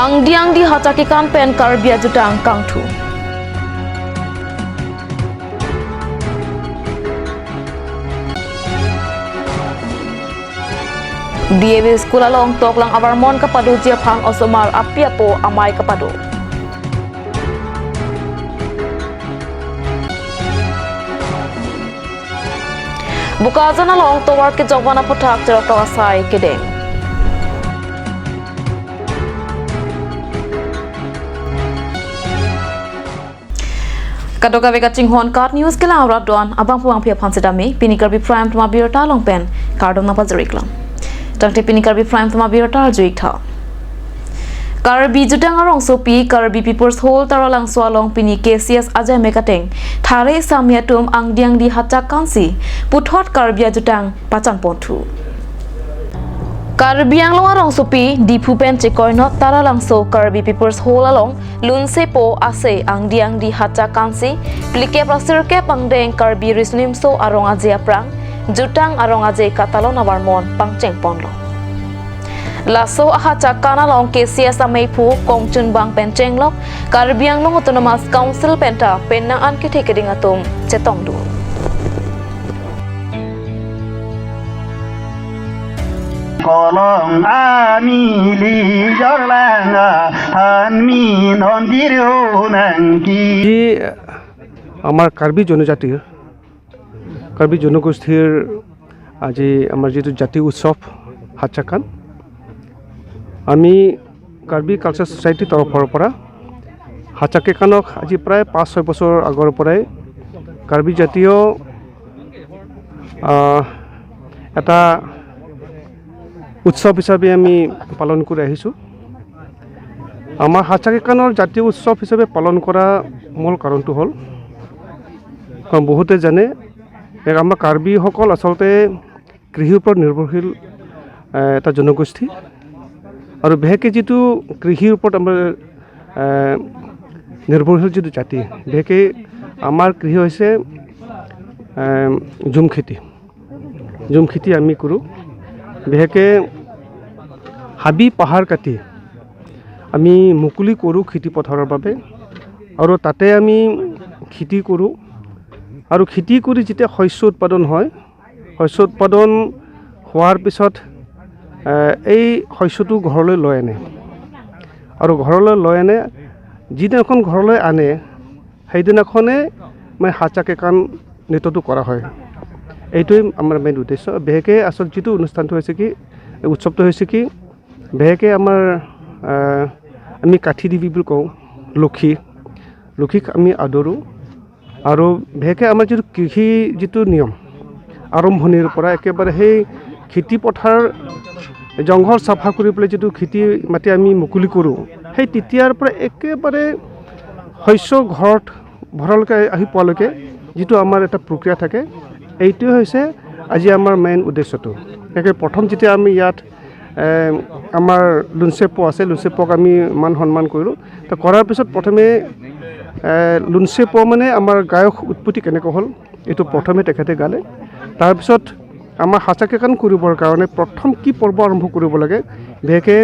Ang di hatakikan pen Karbi jutang kangtu. DAV School along tok lang abarmon kapado jia phang osomar apia po amai kapado. Bukajan along towar ke jogwana putak jerok asai kedeng. Kadoka veka cinghon kat news ke la don abang puang pia pansedami pini Karbi prime tuma birta long pen kardom na pazariklam. Tangte pini Karbi prime tuma birta juik tha. Karbi jutang arong sopi Karbi people's whole taralang swalong pini KCS ajay mekateng thare samyatum angdiang di hachak kansi puthot Karbi jutang pachang pontu. Karbi ang arong sopi di pupen chekoinot taralang so Karbi people's whole along lunse po ase angdiang di hachak kansi plike prasir ke pangdeng Karbi risnim so arong ajay aprang jutang arong ajay katalon abarmon pangcheng ponlo. Laso aha cakana long KCS amai pu kongchun bang penceng lok Karbi ang long autonomous council penta penang an ke theke dingatum cetong du. Kolong ami li jorlanga hanmi non diru nangki আমার কার্বি জনগোষ্ঠীর আজি আমার যেটো জাতীয় উৎসৱ হাচাকান আমি Karbi culture সোসাইটিৰ তৰফৰ পৰা হাচাকেকানক আজি প্ৰায় 5-6 বছৰ আগৰ পৰাই কাৰ্বি জাতীয় এটা উৎসৱ হিচাপে আমি পালন কৰি আহিছোঁ। আমাৰ হাচাকেকানৰ জাতীয় উৎসৱ হিচাপে পালন কৰা মূল কাৰণটো হ'ল কাৰণ বহুতে জানে আমাৰ কাৰ্বিসকল আচলতে কৃষিৰ ওপৰত নিৰ্ভৰশীল এটা জনগোষ্ঠী আৰু বিশেষকৈ যিটো কৃষিৰ ওপৰত আমাৰ নিৰ্ভৰশীল যিটো জাতি বিশেষকৈ আমাৰ কৃষি হৈছে ঝুম খেতি আমি কৰোঁ। বিশেষকৈ হাবি পাহাৰ কাটি আমি মুকলি কৰোঁ খেতি পথাৰৰ বাবে আৰু তাতে আমি খেতি কৰোঁ আৰু খেতি কৰি যেতিয়া শস্য উৎপাদন হয় শস্য উৎপাদন হোৱাৰ পিছত এই শস্যটো ঘৰলৈ লৈ আনে আৰু ঘৰলৈ লৈ আনে যিদিনাখন ঘৰলৈ আনে সেইদিনাখনে মানে হাচাকেকান নৃত্যটো কৰা হয়। এইটোৱে আমাৰ মেইন উদ্দেশ্য। বিশেষকৈ আচল যিটো অনুষ্ঠানটো হৈছে কি উৎসৱটো হৈছে কি বিশেষকৈ আমাৰ আমি কাঠি দেৱী বুলি কওঁ লক্ষীক আমি আদৰোঁ আৰু বিশেষকৈ আমাৰ যিটো কৃষি যিটো নিয়ম আৰম্ভণিৰ পৰা একেবাৰে সেই খেতি পথাৰ জংঘল চাফা কৰি পেলাই যিটো খেতি মাটি আমি মুকলি কৰোঁ সেই তেতিয়াৰ পৰা একেবাৰে শস্য ঘৰত ভৰালৈকে আহি পোৱালৈকে যিটো আমাৰ এটা প্ৰক্ৰিয়া থাকে এইটোৱে হৈছে আজি আমাৰ মেইন উদ্দেশ্যটো। একে প্ৰথম যেতিয়া আমি ইয়াত আমাৰ লুনচেপো আছে লুনচেপক আমি মান সন্মান কৰিলোঁ তো কৰাৰ পিছত প্ৰথমে লুনচেপো মানে আমাৰ গায়ক উৎপত্তি কেনেকৈ হ'ল এইটো প্ৰথমে তেখেতে গালে। তাৰপিছত আমাৰ হাচাকেকান কৰিবৰ কাৰণে প্ৰথম কি পৰ্ব আৰম্ভ কৰিব লাগে বিশেষকৈ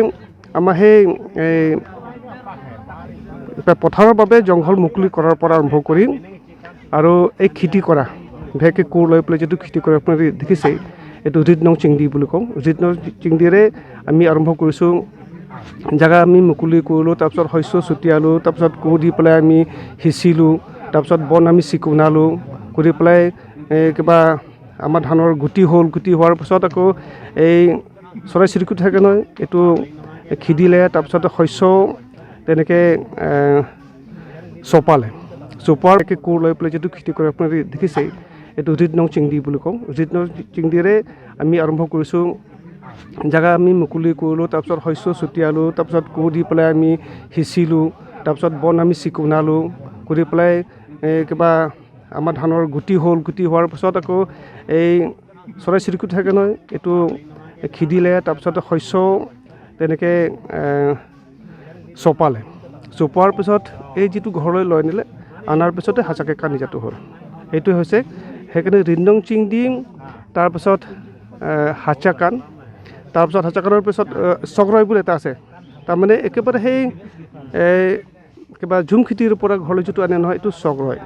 আমাৰ সেই পথাৰৰ বাবে জংঘল মুকলি কৰাৰ পৰা আৰম্ভ কৰি আৰু এই খেতি কৰা বিশেষকৈ কোৰ লৈ পেলাই যিটো খেতি কৰে আপোনালোকে দেখিছে এইটো উজিত নং চিংদি বুলি কওঁ। উজিত নং চিংদিৰে আমি আৰম্ভ কৰিছোঁ জেগা আমি মুকলি কৰিলোঁ তাৰপিছত শস্য ছটিয়ালোঁ তাৰপিছত কোৰ দি পেলাই আমি সিঁচিলোঁ তাৰপিছত বন আমি চিকুণালোঁ কৰি পেলাই কিবা আমাৰ ধানৰ গুটি হোৱাৰ পিছত আকৌ এই চৰাই চিৰিকটি থাকে নহয় এইটো খেদিলে তাৰপিছত শস্য তেনেকৈ চপালে একে কোৰ লৈ পেলাই যিটো খেতি কৰে আপোনালোকে দেখিছে এইটো উজিত নং চিংদি বুলি কওঁ। উজিত নং চিংদিৰে আমি আৰম্ভ কৰিছোঁ জেগা আমি মুকলি কৰিলোঁ তাৰপিছত শস্য ছটিয়ালোঁ তাৰপিছত কোৰ দি পেলাই আমি সিঁচিলোঁ তাৰপিছত বন আমি চিকুণালোঁ কৰি পেলাই কিবা আমাৰ ধানৰ গুটি হোৱাৰ পিছত আকৌ এই চৰাই চিৰিকটি থাকে নহয় এইটো খেদিলে তাৰপিছত শস্য তেনেকৈ চপোৱাৰ পিছত এই যিটো ঘৰলৈ লৈ আনিলে আনাৰ পিছতে হাচাকেকান নিজাটো হ'ল। এইটো হৈছে সেইকাৰণে ৰিন্দং চিংদি তাৰপিছত হাচাকান তাৰপিছত হাচাকানৰ পিছত চক্ৰই বুলি এটা আছে তাৰমানে একেবাৰে সেই কিবা ঝুম খেতিৰ পৰা ঘৰলৈ যিটো আনে নহয় এইটো চক ৰয়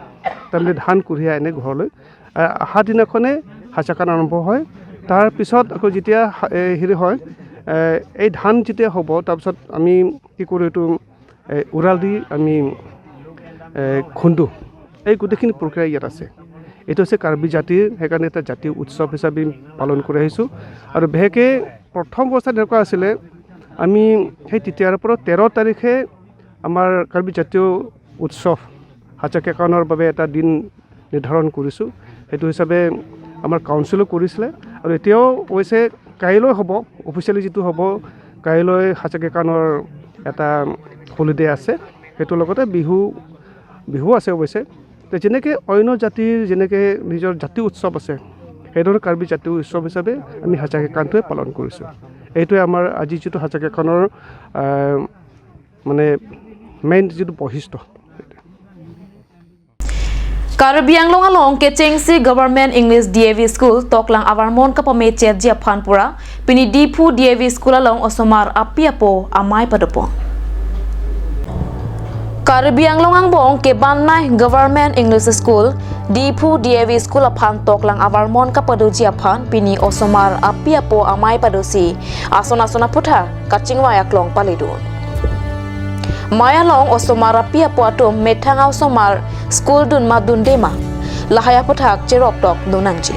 তাৰমানে ধান কঢ়িয়াই আনে ঘৰলৈ অহা দিনাখনে হাঁচাকান আৰম্ভ হয় তাৰপিছত আকৌ যেতিয়া হেৰি হয় এই ধান যেতিয়া হ'ব তাৰপিছত আমি কি কৰোঁ এইটো উৰাল দি আমি খুন্দো এই গোটেইখিনি প্ৰক্ৰিয়া ইয়াত আছে এইটো হৈছে কাৰ্বি জাতিৰ সেইকাৰণে এটা জাতীয় উৎসৱ হিচাপে পালন কৰি আহিছোঁ আৰু বিশেষকৈ প্ৰথম অৱস্থাত এনেকুৱা আছিলে আমি সেই তেতিয়াৰ পৰা 13 তাৰিখে আমাৰ কাৰ্বি জাতীয় উৎসৱ হাঁচাকেকানৰ বাবে এটা দিন নিৰ্ধাৰণ কৰিছোঁ সেইটো হিচাপে আমাৰ কাউন্সিলো কৰিছিলে আৰু এতিয়াও অৱশ্যে কাইলৈ হ'ব অফিচিয়েলি যিটো হ'ব কাইলৈ হাঁচাকেকানৰ এটা হলিডে আছে সেইটোৰ লগতে বিহু আছে অৱশ্যে তো যেনেকৈ অন্য জাতিৰ যেনেকৈ নিজৰ জাতীয় উৎসৱ আছে সেইদৰে কাৰ্বি জাতীয় উৎসৱ হিচাপে আমি হাঁচাকেকানটোৱে পালন কৰিছোঁ এইটোৱে আমাৰ আজি যিটো হাঁচাকেকানৰ মানে মেইন যিটো বৈশিষ্ট্য Karbi Anglong along Kechengsi Government English DAV School Toklang Avarmon Kapame Chet Japhanpura Pini Dipu DAV School along Osomar Apiapo Amai Padopo Karbi Anglong Angbong ke Banai Government English School Dipu DAV School Aphan Toklang Avarmon Kapadu Japhan Pini Osomar Apiapo Amai Padosi Asona Puta Kachingwaya Klong Palidun Maya long Osomar Apiapo atom Metangau Somar School dun madun dema lahaya puthak cherop tok dunangji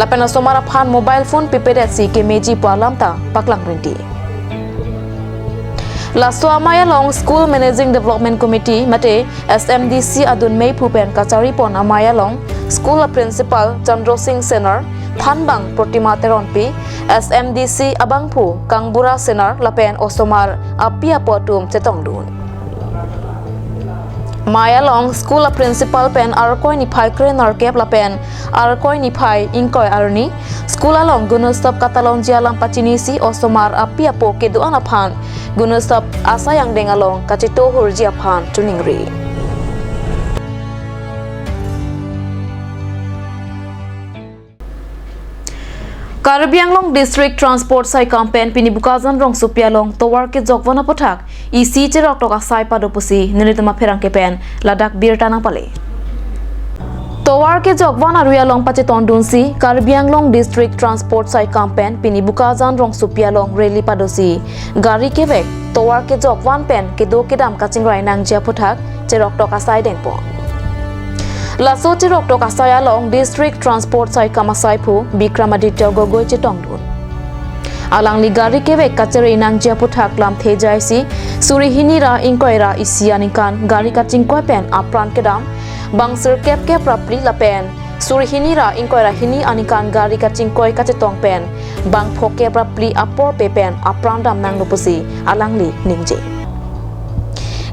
lapena Somar Aphan mobile phone pipedetsi ke meji palamta paklang rinti La Maya long School Managing Development Committee mate SMDC adun mei phupen kachari pon Maya long School Principal Chandro Singh Senar Thanbang Protima Teronpi SMDC Abangphu Kangbura Senar lapen Osomar Apiapo tum chetongdun Maya long School Principal pen arkoi niphai krenar kep lapen arkoi niphai ingkoi arni School along gunustop katalong jialam pachinisi Osomar Apiapo keduan aphan gunustop asayang dengalong kachito hurji aphan tuningri Karbi Anglong District Transport Sai Campaign Pini Bukazan Rong Supialong Towar ke Jokwana Pothak EC Cherok Tok Asai Padopusi Nilitama Pherang ke pen Ladak Birtana Pale Towar ke Jokwana Rualong Pacheton Dunsi Karbi Anglong District Transport Sai Campaign Pini Bukazan Rong Supialong Reli Padosi Gari Kebek Towar ke Jokwan pen ke do ke dam kaching rai nang jia Pothak Cherok Tok Asai Dengpo Laso Cherok Tok Asai along District Transport Sai Kamasai Phu Bikramaditya Gogoi Chetongdun Alang ligari kebek kacere inang jia Pothak lam thejaisi surihini ra inkoira isianikan gari kaching koi pen apran kedam bangsir kep rapri lapen surihini ra inkoira hini anikan gari kaching koi kachetong pen bang phoke rapri apor pe pen apran dam nang lupusi alangli ningje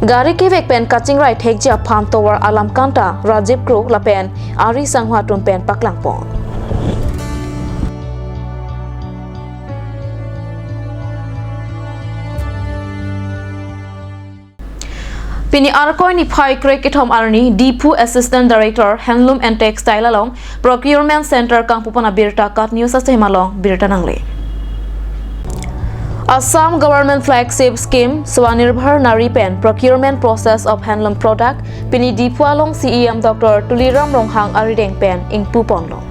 Gari kevek pen kaching right hekja pham towar alam kanta Rajiv Krok lapen ari sanghwa tum pen paklang pon Pini arkoi ni phai krekithom arni Dipu Assistant Director Handloom and Textile along Procurement Center Kangpupana Birta Kat News Asemalong Birta Nangle Assam Government Flagship Scheme Swannirbhar Nari Pen Procurement Process of Handloom Product Pini Dipu along CEM Dr. Tuliram Ronghang Arideng Pen Ing Puponlong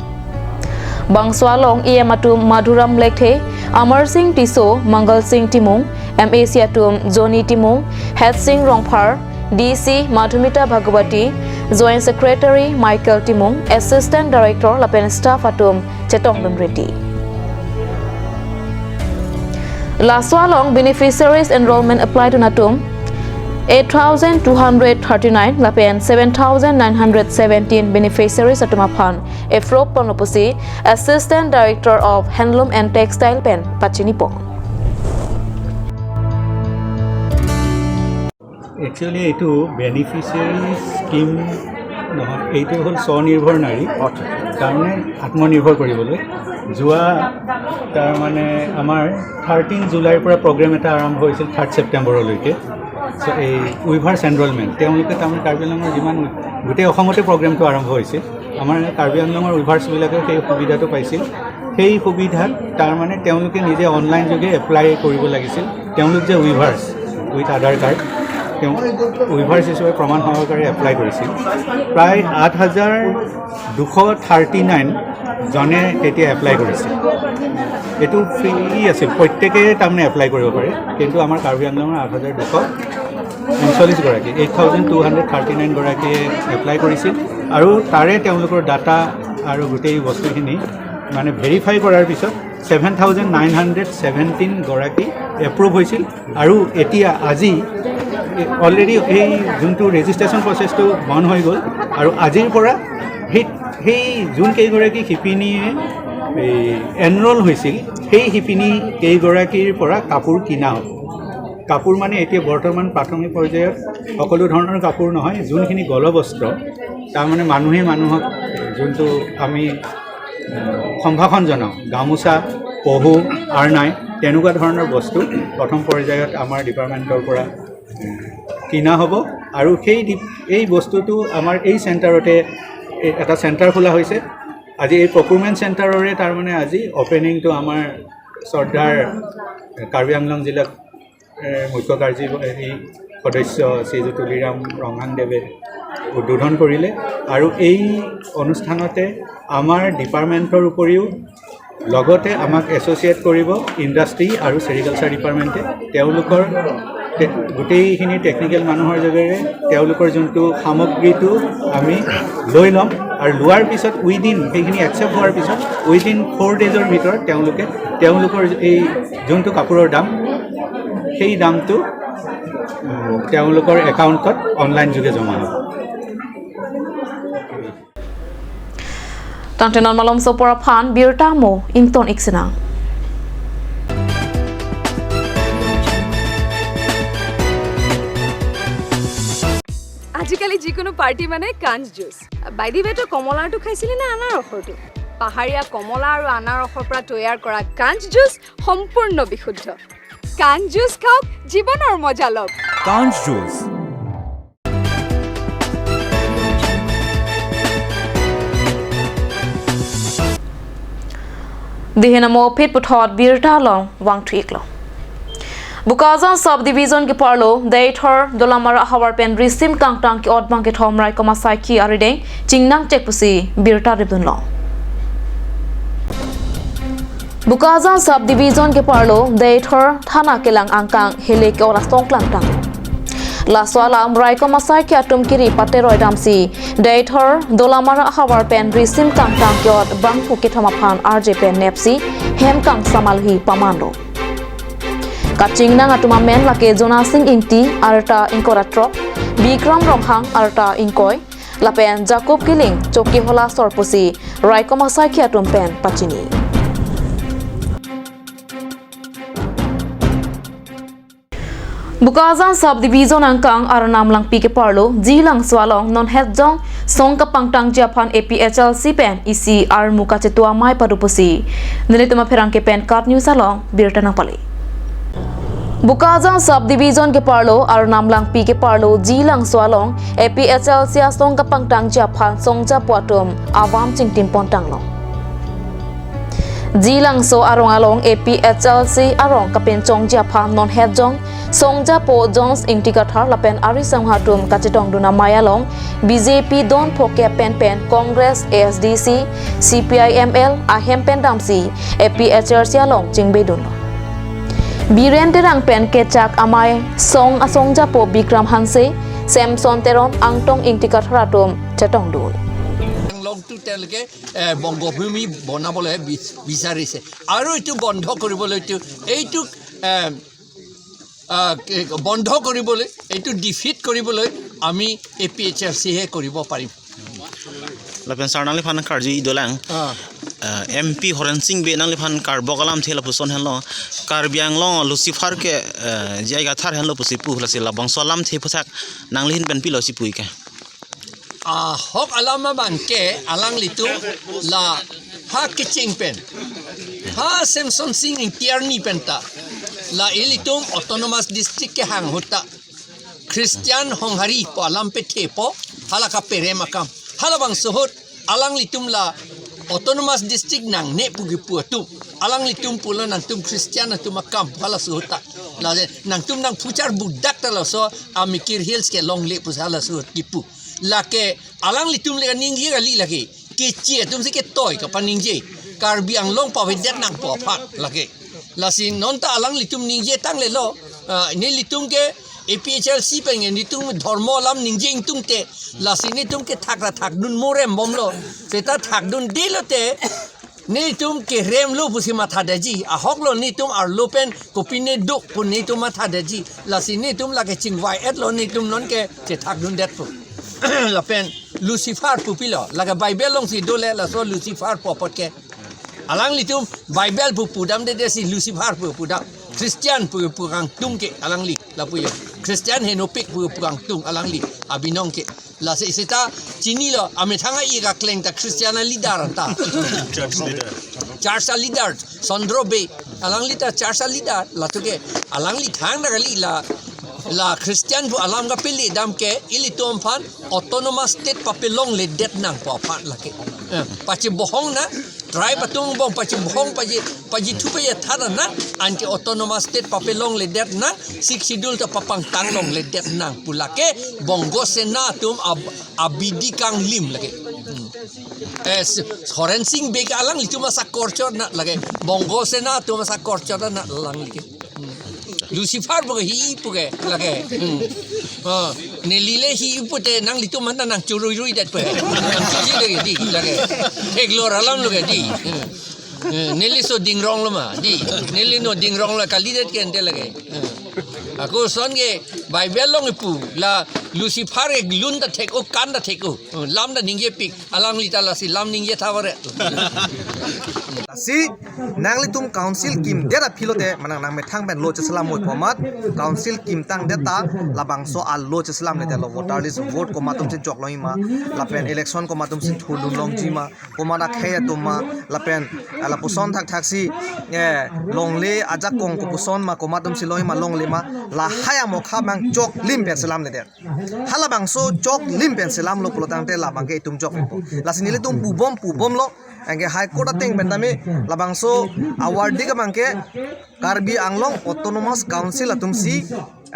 Bangswalong EM Atum Madhuram Lekhe Amar Singh Tiso Mangal Singh Timung MAC Atum Joni Timung Head Singh Rongphar DC Madhumita Bhagwati Joint Secretary Michael Timung Assistant Director Lapen Staff Atum Chetongdun Reddy Laswalong beneficiaries enrollment applied to Natum 8,239 lapen 7,917 beneficiaries atumaphan Efrop Ponopusi Assistant Director of Handloom and Textile Pen Pachinipo Actually এইটো beneficiary scheme নহয় এইটো হ'ল স্বনিৰ্ভৰ নাৰী কাৰণে আত্মনিৰ্ভৰ কৰিবলৈ যোৱা তাৰমানে আমাৰ 13 জুলাইৰ পৰা প্ৰগ্ৰেম এটা আৰম্ভ হৈছিল 3 ছেপ্টেম্বৰলৈকে সো এই উইভাৰ্ছ এনৰলমেণ্ট তেওঁলোকে তাৰমানে কাৰ্বি আংলঙৰ যিমান গোটেই অসমতে প্ৰগ্ৰেমটো আৰম্ভ হৈছিল আমাৰ কাৰ্বি আংলঙৰ উইভাৰ্ছবিলাকেও সেই সুবিধাটো পাইছিল সেই সুবিধাত তাৰমানে তেওঁলোকে নিজে অনলাইন যোগে এপ্লাই কৰিব লাগিছিল তেওঁলোক যে উইভাৰ্ছ উইথ আধাৰ কাৰ্ড তেওঁ উইভাৰ্ছ হিচাপে প্ৰমাণ সহকাৰে এপ্লাই কৰিছিল প্ৰায় 8,239 জনে তেতিয়া এপ্লাই কৰিছিল এইটো ফ্ৰী আছিল প্ৰত্যেকে তাৰমানে এপ্লাই কৰিব পাৰে কিন্তু আমাৰ কাৰ্বি আংলঙৰ 8,239 গৰাকী 8,239 গৰাকীয়ে এপ্লাই কৰিছিল আৰু তাৰে তেওঁলোকৰ ডাটা আৰু গোটেই বস্তুখিনি মানে ভেৰিফাই কৰাৰ পিছত 7,917 গৰাকী এপ্ৰুভ হৈছিল আৰু এতিয়া আজি অলৰেডি এই যোনটো ৰেজিষ্ট্ৰেশ্যন প্ৰচেছটো বন্ধ হৈ গ'ল আৰু আজিৰ পৰা সেই যোন কেইগৰাকী শিপিনীয়ে এনৰোল হৈছিল সেই শিপিনী কেইগৰাকীৰ পৰা কাপোৰ কিনা হ'ব কাপোৰ মানে এতিয়া বৰ্তমান প্ৰাথমিক পৰ্যায়ত সকলো ধৰণৰ কাপোৰ নহয় যোনখিনি গলবস্ত্ৰ তাৰমানে মানুহে মানুহক যোনটো আমি সম্ভাষণ জনাওঁ গামোচা পহু আৰনাই তেনেকুৱা ধৰণৰ বস্তু প্ৰথম পৰ্যায়ত আমাৰ ডিপাৰ্টমেণ্টৰ পৰা কিনা হ'ব আৰু এই বস্তুটো আমাৰ এই চেণ্টাৰতে এটা চেণ্টাৰ খোলা হৈছে আজি এই প্ৰকিউৰমেণ্ট চেণ্টাৰৰে তাৰমানে আজি অপেনিংটো আমাৰ শ্ৰদ্ধাৰ কাৰ্বি আংলং জিলাৰ মুখ্য কাৰ্যবাহী সদস্য শ্ৰীযুত তুলিৰাম ৰংহাংদেৱে উদ্বোধন কৰিলে আৰু এই অনুষ্ঠানতে আমাৰ ডিপাৰ্টমেণ্টৰ উপৰিও লগতে আমাক এছ'চিয়েট কৰিব ইণ্ডাষ্ট্ৰী আৰু চেৰিকালচাৰ ডিপাৰ্টমেণ্টে তেওঁলোকৰ গোটেইখিনি টেকনিকেল মানুহৰ যোগেৰে তেওঁলোকৰ যোনটো সামগ্ৰীটো আমি লৈ ল'ম আৰু লোৱাৰ পিছত উইদিন সেইখিনি একচেপ্ট হোৱাৰ পিছত উইদিন 4 ডেজৰ ভিতৰত তেওঁলোকৰ এই যোনটো কাপোৰৰ দাম সেই দামটো তেওঁলোকৰ একাউণ্টত অনলাইন যোগে জমা হ'ব Tantenan malam sopora phan birtamo ington iksena আজিকালি যিকোনো পাৰ্টি মানে কাঞ্জ জুচ বাইদি বেটো কমলাটো খাইছিলি না আনাৰসৰটো পাহাৰীয়া কমলা আৰু আনাৰসৰ পৰা তৈয়াৰ কৰা কাঞ্জ জুচ সম্পূৰ্ণ বিশুদ্ধ কাঞ্জ জুচ খাওক জীৱনৰ মজা লওক কাঞ্জ juice Dihinamo pit puthot birta long wang thuiklo Bukazan subdivision ke parlo deitor dolamara hawar pen risim kangtang ki odbang ke thomrai komasai ki arideng chingnang tekpusi birta ribdun long Bukazan subdivision ke parlo deitor thana kelang angkang hele ke ora songklang tang La swala amrai komasai ki atum kiri pateroi damsi deitor dolamara hawar pen risim kangtang ki od bangpu ke thomaphan RJ pen nepsi hem kang samalhi pamando Kaching nang atuma men lake Jona Singh inti arta inkoratro Bikram Romhang arta inkoi lapen Jacob Kiling choki hola sorpusi Raikomasai ki atum pen pachini Bukazan subdivision angkang aranam lang pike parlo jilang swalong non hejong songka pangtang japan APHLC pen isi ar muka chetua mai padupusi nilituma pherang ke pen kat news along birtana pali Bukazan subdivision ke parlo aranam lang pike parlo jilang swalong APHLC songka pangtang japan songja puatum awam chingtim pontang long Jilang so arong along APHLC arong kapen chong japan non hejong Songja po Jones Intikathar lapen ari sanghatum kachitong duna mayalong BJP don phoke pen Congress ASDC CPIML ahem pen damsi APHRC along chingbe dun Birente rang pen kechak amai song asongja po Bikram Hanse Samson Teron angtong Intikathar atum chetong dun লগটো তেওঁলোকে বংগভূমি বনাবলৈ বিচাৰিছে আৰু এইটো বন্ধ কৰিবলৈ এইটো বন্ধ কৰিবলৈ এইটো ডিফিট কৰিবলৈ আমি APHRC হে কৰিব পাৰিম lapen sarnali phan karji dolang MP Horen Singh be nangli phan karbogalam thela puson hello karbiang long Lucifer ke jaiga thar hello pusi pu hlasi la bangsolam the phusak nangli hin ben pilo si pui ke hok alama banke alang litu la ha kiching pen ha Samson Singh Tiarni penta la ilitum autonomous district ke hang hota Christian Honghari po alam pe thepo halaka peremakam halabang sohot alang litum la autonomous district nang ne pugi puatum alang litum pula nang tum Christian nang tum makam phala suhta la nang tum nang puchar budak tala so amikir hills ke long le pusala suhut kipu la ke alang litum le ningji gali lagi ke chia tum se ke toy ka paningji Karbi ang long pa videt nang po phat la ke la sin non ta alang litum ningji tang le lo ne litum ke APHLC pengen litum dharma lam ningji tum te la sin ni tum ke thak dun morem bomlo seta thak dun dilote ni tum ke rem lo pusi matha daji a hoklo ni tum ar lopen kopine duk pun ni tum matha daji la sin ni tum la ke chingwai et lo ni tum non ke che thak dun det pu la pen Lucifer pupilo la ke Bible long si dole la so Lucifer popot ke alang litum Bible pu pudam de si Lucifer pu pudam Christian pu purang tung ke alang li la pu Christian henopik pu purang tung alang li abinong ke la se sita chini lo ame thanga i ga kleng ta Christian leader ta church leader Sondro be alang li ta church leader la tu ke alang li thang na gali la Christian bu alam ga pili dam ke ilitom phan autonomous state papelong le det nang pa phan la ke pachi bohong na try patung bong pachi bohong paji thu pe thana na anke autonomous state papelong le det na sik schedule ta papang tanglong le det nang pulake bongo sena tum abidi kang lim lage forensing be alang li tuma sa korchor na lage bongo sena tuma sa korchor na lang lage Lucifer bukan hi puke lage nelile hi pute nang litu mana nang curui dat pe lagi di lage eglor alam lage di neli so dingrong lama di neli no dingrong la kalidat ke ente lage aku son ge Bible long ipu la Lucifer ek lun da thek o kan da thek o lam da ningye pik alang lita la si lam ningye thaware si nangli tum council kim dera philote manang nang methang ben lo cheslam moi format council kim tang deta labang so al lo cheslam le lo voter list vote ko matum sin chok loi ma la pen election ko matum sin thulun long ji ma ko mana khaya tum ma la pen ala puson thak si longle aja kong ko puson ma ko matum si loi ma longle ma la haya mo kha mang chok lim ben selam le der hala bang so chok lim ben selam lo plotang te la bang ke tum chok la sinile tum pubom lo angge high court ateng bendame labangso award diga mangke Karbi Anglong autonomous council atumsi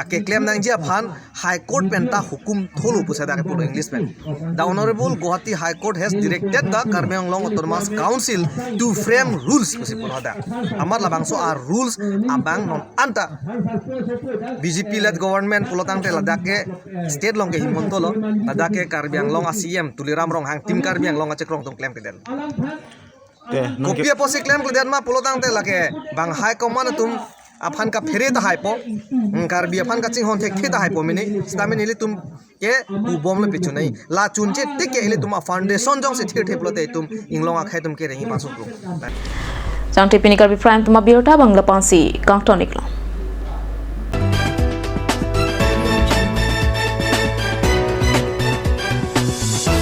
ake claim nang jia phan high court penta hukum tholu pusada ke puro english pen the honorable Guwahati high court has directed the Karbi Anglong autonomous council to frame rules pusi punoda amar labangso are rules abang non anta BJP led government pulotang te ladake state long ke himontolo ladake Karbi Anglong CM tuliram rong hang tim Karbi Anglong achekrong tum claim kedel kopia posi claim kedel ma pulotang te lake bang high command tum afan ka fere ta hai po Karbi afan ka ching hon thek the ta hai po mini stamin ile tum ke bu bom le pichu nai la chun che tik ke ile tum foundation jong se thir theplo te tum inglong a khai tum ke rehi pasu pro Jang tipini Karbi Prime tuma biota bangla pansi kangtonik lo